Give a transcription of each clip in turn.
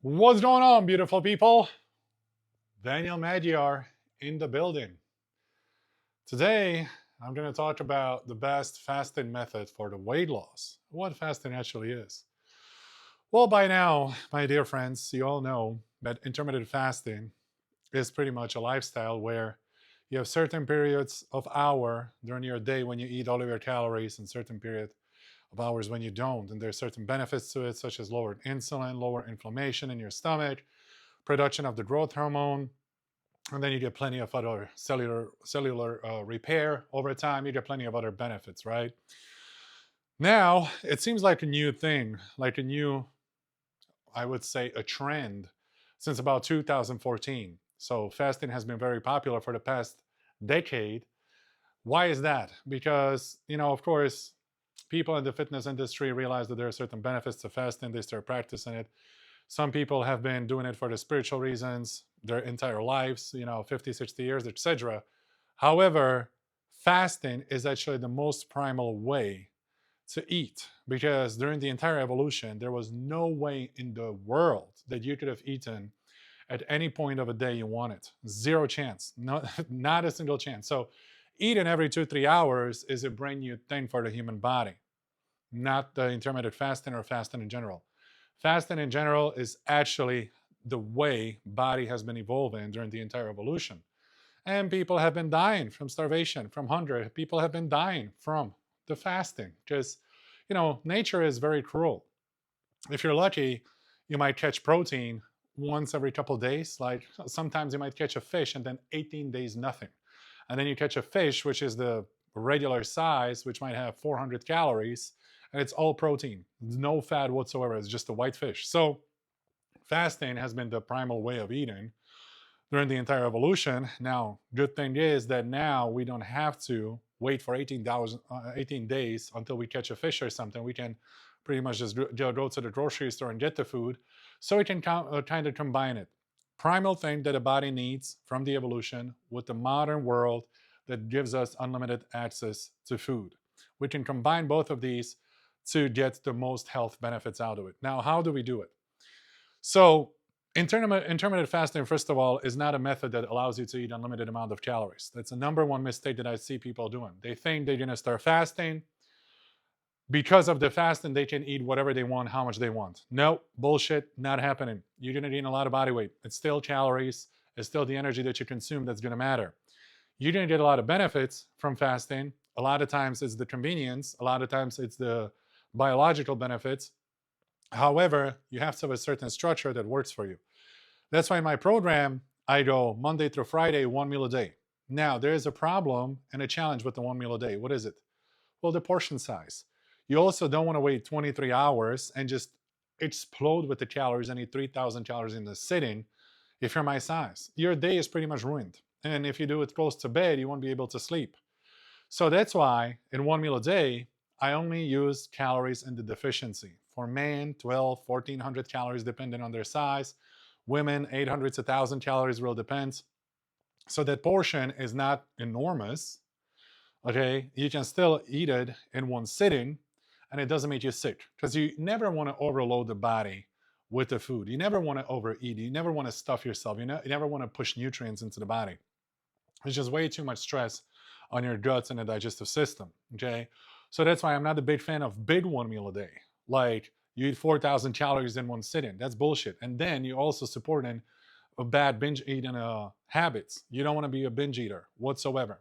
What's going on, beautiful people? Daniel Magyar in the building. Today, I'm going to talk about the best fasting method for the weight loss, what fasting actually is. Well, by now, my dear friends, you all know that intermittent fasting is pretty much a lifestyle where you have certain periods of hour during your day when you eat all of your calories and certain period of hours when you don't. And there's certain benefits to it, such as lowered insulin, lower inflammation in your stomach, production of the growth hormone, and then you get plenty of other cellular repair over time. You get plenty of other benefits, right? Now it seems like a new thing, like a new, I would say, a trend since about 2014. So fasting has been very popular for the past decade. Why is that? Because, of course, people in the fitness industry realize that there are certain benefits to fasting. They start practicing it. Some people have been doing it for the spiritual reasons their entire lives, 50, 60 years, etc. However, fasting is actually the most primal way to eat because during the entire evolution, there was no way in the world that you could have eaten at any point of a day you wanted. Zero chance. No, not a single chance. So eating every 2-3 hours is a brand new thing for the human body, not the intermittent fasting or fasting in general. Fasting in general is actually the way body has been evolving during the entire evolution. And people have been dying from starvation, from hunger. People have been dying from the fasting because, nature is very cruel. If you're lucky, you might catch protein once every couple of days. Like sometimes you might catch a fish and then 18 days nothing. And then you catch a fish, which is the regular size, which might have 400 calories, and it's all protein, no fat whatsoever. It's just a white fish. So fasting has been the primal way of eating during the entire evolution. Now, good thing is that now we don't have to wait for 18 days until we catch a fish or something. We can pretty much just go to the grocery store and get the food. So we can kind of combine it. Primal thing that the body needs from the evolution with the modern world that gives us unlimited access to food. We can combine both of these to get the most health benefits out of it. Now, how do we do it? So intermittent fasting, first of all, is not a method that allows you to eat unlimited amount of calories. That's the number one mistake that I see people doing. They think they're going to start fasting. Because of the fasting, they can eat whatever they want, how much they want. No, bullshit, not happening. You're going to gain a lot of body weight. It's still calories. It's still the energy that you consume that's going to matter. You're going to get a lot of benefits from fasting. A lot of times it's the convenience. A lot of times it's the biological benefits. However, you have to have a certain structure that works for you. That's why in my program, I go Monday through Friday, one meal a day. Now, there is a problem and a challenge with the one meal a day. What is it? Well, the portion size. You also don't want to wait 23 hours and just explode with the calories and eat 3,000 calories in the sitting if you're my size. Your day is pretty much ruined. And if you do it close to bed, you won't be able to sleep. So that's why in one meal a day, I only use calories in the deficiency. For men, 12, 1,400 calories depending on their size. Women, 800 to 1,000 calories, will depend. So that portion is not enormous. Okay, you can still eat it in one sitting and it doesn't make you sick because you never want to overload the body with the food. You never want to overeat. You never want to stuff yourself. You never want to push nutrients into the body. It's just way too much stress on your guts and the digestive system. Okay, so that's why I'm not a big fan of big one meal a day. Like you eat 4,000 calories in one sitting. That's bullshit. And then you're also supporting a bad binge eating habits. You don't want to be a binge eater whatsoever.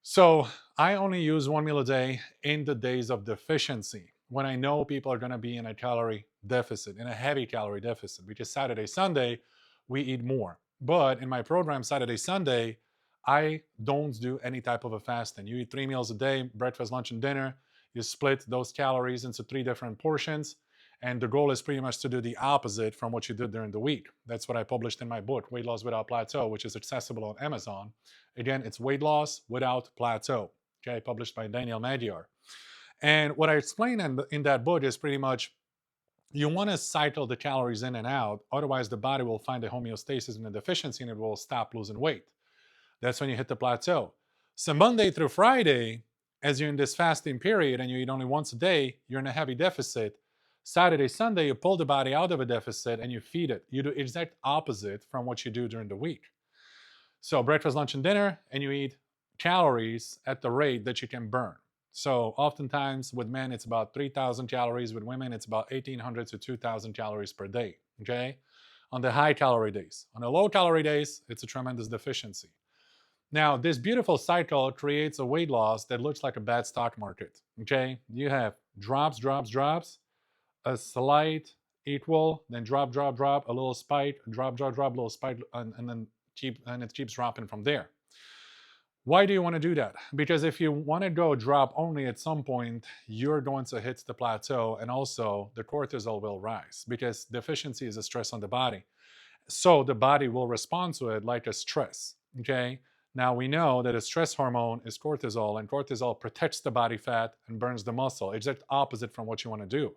So I only use one meal a day in the days of deficiency when I know people are going to be in a calorie deficit, in a heavy calorie deficit, because Saturday, Sunday, we eat more. But in my program, Saturday, Sunday, I don't do any type of a fasting. You eat 3 meals a day, breakfast, lunch, and dinner. You split those calories into 3 different portions. And the goal is pretty much to do the opposite from what you did during the week. That's what I published in my book, Weight Loss Without Plateau, which is accessible on Amazon. Again, it's Weight Loss Without Plateau, okay, published by Daniel Magyar. And what I explain in that book is pretty much you want to cycle the calories in and out. Otherwise, the body will find a homeostasis and a deficiency and it will stop losing weight. That's when you hit the plateau. So Monday through Friday, as you're in this fasting period and you eat only once a day, you're in a heavy deficit. Saturday, Sunday, you pull the body out of a deficit and you feed it. You do exact opposite from what you do during the week. So breakfast, lunch, and dinner, and you eat calories at the rate that you can burn. So oftentimes with men, it's about 3,000 calories. With women, it's about 1,800 to 2,000 calories per day, okay? On the high calorie days. On the low calorie days, it's a tremendous deficiency. Now, this beautiful cycle creates a weight loss that looks like a bad stock market, okay? You have drops, drops, drops, a slight equal, then drop, drop, drop, a little spike, drop, drop, drop, a little spike, and then it keeps dropping from there. Why do you want to do that? Because if you want to go drop only, at some point you're going to hit the plateau, and also the cortisol will rise because deficiency is a stress on the body. So the body will respond to it like a stress, okay? Now we know that a stress hormone is cortisol, and cortisol protects the body fat and burns the muscle. Exact opposite from what you want to do.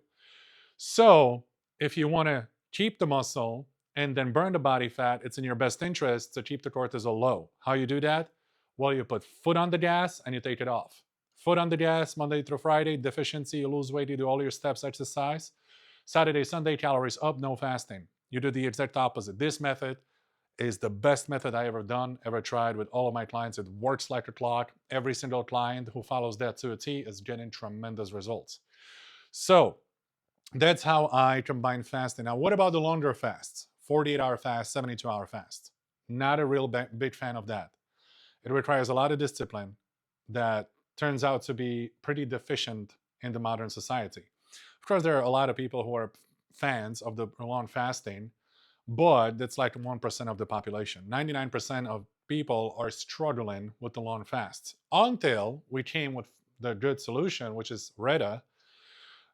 So if you want to keep the muscle and then burn the body fat, it's in your best interest to keep the cortisol low. How you do that? Well, you put foot on the gas and you take it off. Foot on the gas Monday through Friday, deficiency, you lose weight, you do all your steps, exercise. Saturday, Sunday, calories up, no fasting. You do the exact opposite. This method is the best method I ever done, ever tried with all of my clients. It works like a clock. Every single client who follows that to a T is getting tremendous results. So that's how I combine fasting. Now, what about the longer fasts? 48-hour fast, 72-hour fast. Not a real big fan of that. It requires a lot of discipline that turns out to be pretty deficient in the modern society. Of course, there are a lot of people who are fans of the long fasting, but that's like 1% of the population. 99% of people are struggling with the long fasts until we came with the good solution, which is Retta.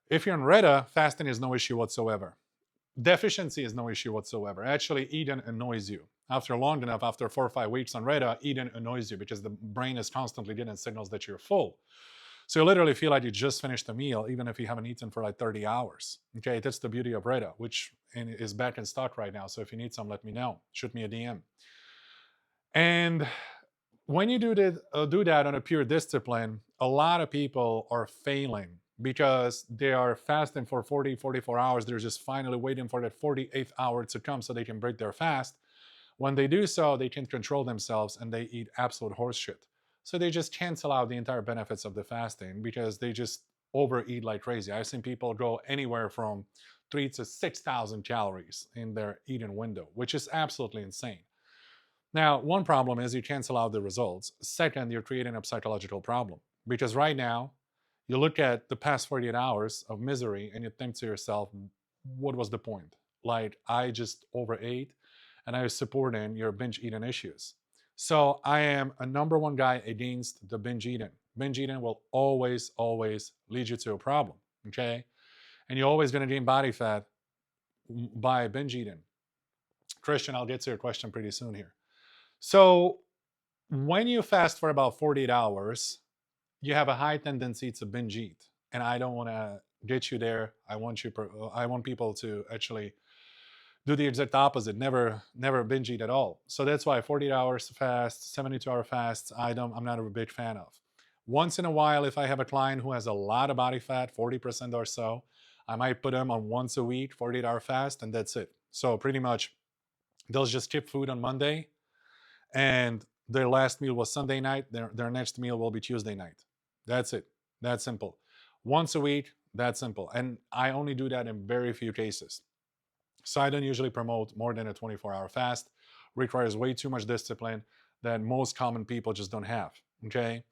If you're in Retta, fasting is no issue whatsoever. Deficiency is no issue whatsoever. Actually, eating annoys you. After long enough, after 4 or 5 weeks on Retta, eating annoys you because the brain is constantly getting signals that you're full. So you literally feel like you just finished a meal, even if you haven't eaten for like 30 hours. Okay, that's the beauty of Retta, which is back in stock right now. So if you need some, let me know. Shoot me a DM. And when you do that on a pure discipline, a lot of people are failing because they are fasting for 40, 44 hours. They're just finally waiting for that 48th hour to come so they can break their fast. When they do so, they can't control themselves and they eat absolute horseshit. So they just cancel out the entire benefits of the fasting because they just overeat like crazy. I've seen people go anywhere from 3,000 to 6,000 calories in their eating window, which is absolutely insane. Now, one problem is you cancel out the results. Second, you're creating a psychological problem because right now, you look at the past 48 hours of misery and you think to yourself, what was the point? Like, I just overate and I was supporting your binge eating issues. So I am a number one guy against the binge eating. Binge eating will always, always lead you to a problem, okay? And you're always going to gain body fat by binge eating. Christian, I'll get to your question pretty soon here. So when you fast for about 48 hours, you have a high tendency to binge eat. And I don't want to get you there. I want people to actually do the exact opposite, never binge eat at all. So that's why 48 hours fast, 72-hour fasts, I'm not a big fan of. Once in a while, if I have a client who has a lot of body fat, 40% or so, I might put them on once a week, 48-hour fast, and that's it. So pretty much they'll just skip food on Monday, and their last meal was Sunday night, their next meal will be Tuesday night. That's it. That's simple. Once a week, that's simple. And I only do that in very few cases. So I don't usually promote more than a 24-hour fast. Requires way too much discipline that most common people just don't have, okay?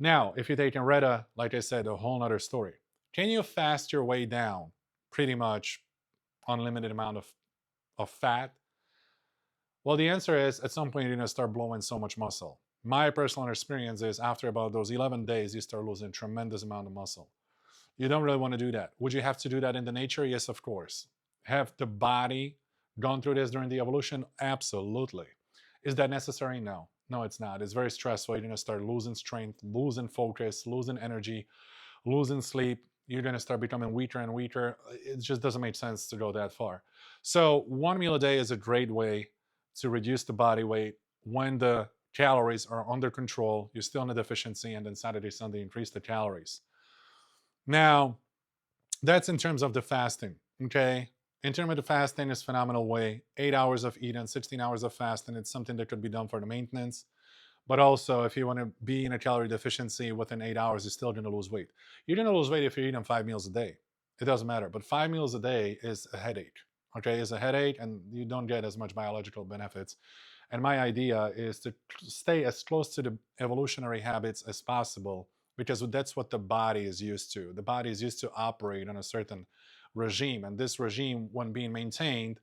Now, if you're taking Retta, like I said, a whole nother story. Can you fast your way down pretty much unlimited amount of fat? Well, the answer is at some point you're going to start blowing so much muscle. My personal experience is after about those 11 days, you start losing a tremendous amount of muscle. You don't really want to do that. Would you have to do that in the nature? Yes, of course. Have the body gone through this during the evolution? Absolutely. Is that necessary? No. No, it's not. It's very stressful. You're going to start losing strength, losing focus, losing energy, losing sleep. You're going to start becoming weaker and weaker. It just doesn't make sense to go that far. So one meal a day is a great way to reduce the body weight when the calories are under control. You're still in a deficiency, and then Saturday, Sunday, increase the calories. Now, that's in terms of the fasting, okay? Intermittent fasting is a phenomenal way. 8 hours of eating, 16 hours of fasting. It's something that could be done for the maintenance. But also, if you want to be in a calorie deficiency within 8 hours, you're still going to lose weight. You're going to lose weight if you're eating 5 meals a day. It doesn't matter. But 5 meals a day is a headache. Okay, it's a headache, and you don't get as much biological benefits. And my idea is to stay as close to the evolutionary habits as possible, because that's what the body is used to. The body is used to operate on a certain regime, and this regime, when being maintained,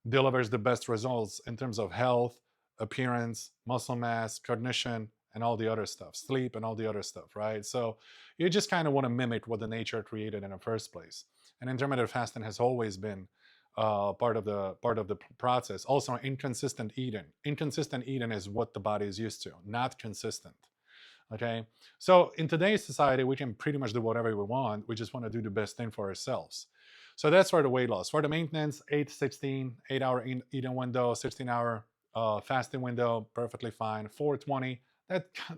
delivers the best results in terms of health, appearance, muscle mass, cognition, and all the other stuff, sleep, and all the other stuff, right? So you just kind of want to mimic what the nature created in the first place. And intermittent fasting has always been part of the process. Also, inconsistent eating. Inconsistent eating is what the body is used to, not consistent. Okay, so in today's society, we can pretty much do whatever we want. We just want to do the best thing for ourselves. So that's for the weight loss. For the maintenance, 8-16, 8-hour eating window, 16-hour fasting window, perfectly fine. 420,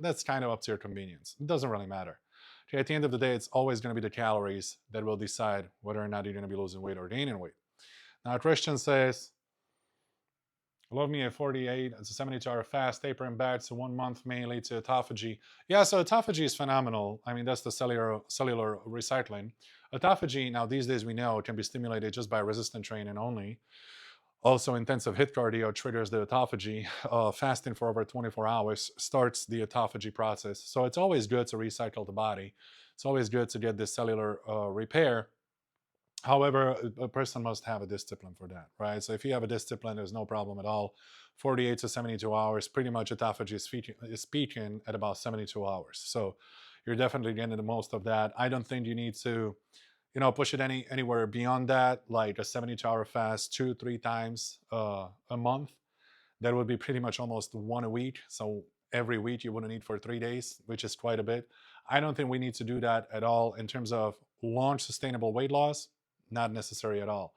that's kind of up to your convenience. It doesn't really matter. Okay, at the end of the day, it's always going to be the calories that will decide whether or not you're going to be losing weight or gaining weight. Now, Christian says, love me at 48. It's a 72-hour fast, tapering back to 1 month may lead to autophagy. Yeah, so autophagy is phenomenal. I mean, that's the cellular recycling. Autophagy, now these days we know, can be stimulated just by resistant training only. Also, intensive HIIT cardio triggers the autophagy. Fasting for over 24 hours starts the autophagy process. So it's always good to recycle the body. It's always good to get this cellular repair. However, a person must have a discipline for that, right? So if you have a discipline, there's no problem at all. 48 to 72 hours, pretty much autophagy is peaking at about 72 hours. So you're definitely getting the most of that. I don't think you need to, push it anywhere beyond that, like a 72-hour fast 2-3 times a month. That would be pretty much almost one a week. So every week you wouldn't eat for 3 days, which is quite a bit. I don't think we need to do that at all in terms of long sustainable weight loss. Not necessary at all.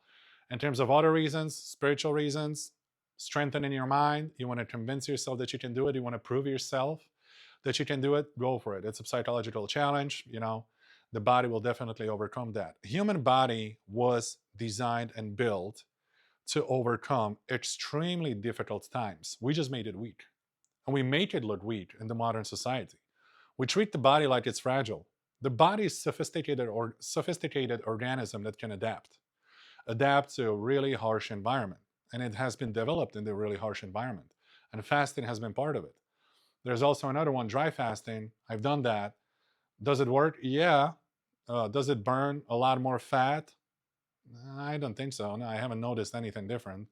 In terms of other reasons, spiritual reasons, strengthening your mind, you want to convince yourself that you can do it, you want to prove yourself that you can do it, go for it. It's a psychological challenge, the body will definitely overcome that. Human body was designed and built to overcome extremely difficult times. We just made it weak. And we make it look weak in the modern society. We treat the body like it's fragile. The body is sophisticated organism that can adapt to a really harsh environment. And it has been developed in the really harsh environment. And fasting has been part of it. There's also another one, dry fasting. I've done that. Does it work? Yeah. Does it burn a lot more fat? I don't think so. No, I haven't noticed anything different.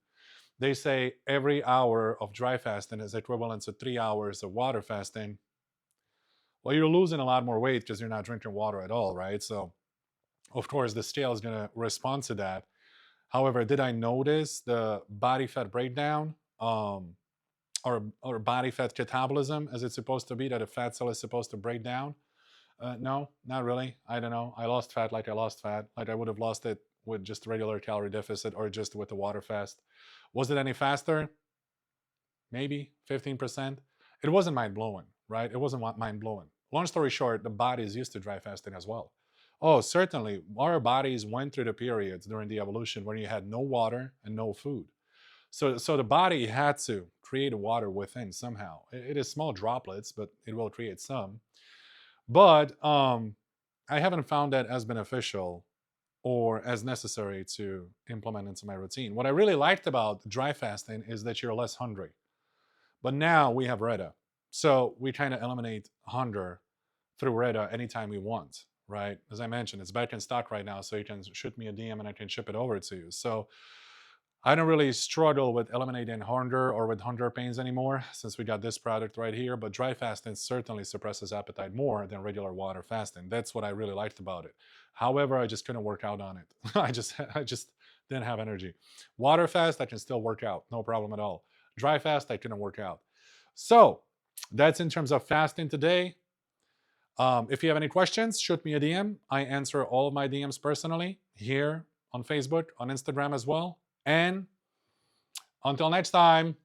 They say every hour of dry fasting is equivalent to 3 hours of water fasting. Well, you're losing a lot more weight because you're not drinking water at all, right? So, of course, the scale is going to respond to that. However, did I notice the body fat breakdown or body fat catabolism, as it's supposed to be, that a fat cell is supposed to break down? No, not really. I don't know. I lost fat like I lost fat. Like I would have lost it with just regular calorie deficit or just with the water fast. Was it any faster? Maybe 15%. It wasn't mind-blowing, right? It wasn't mind-blowing. Long story short, the body is used to dry fasting as well. Oh, certainly. Our bodies went through the periods during the evolution when you had no water and no food. So the body had to create water within somehow. It is small droplets, but it will create some. But I haven't found that as beneficial or as necessary to implement into my routine. What I really liked about dry fasting is that you're less hungry. But now we have Reda. So we kind of eliminate hunger through Reda anytime we want, right? As I mentioned, it's back in stock right now, so you can shoot me a DM and I can ship it over to you. So I don't really struggle with eliminating hunger or with hunger pains anymore since we got this product right here, but dry fasting certainly suppresses appetite more than regular water fasting. That's what I really liked about it. However, I just couldn't work out on it. I just didn't have energy. Water fast, I can still work out, no problem at all. Dry fast, I couldn't work out. So that's in terms of fasting today. If you have any questions, shoot me a DM. I answer all of my DMs personally here on Facebook, on Instagram as well. And until next time.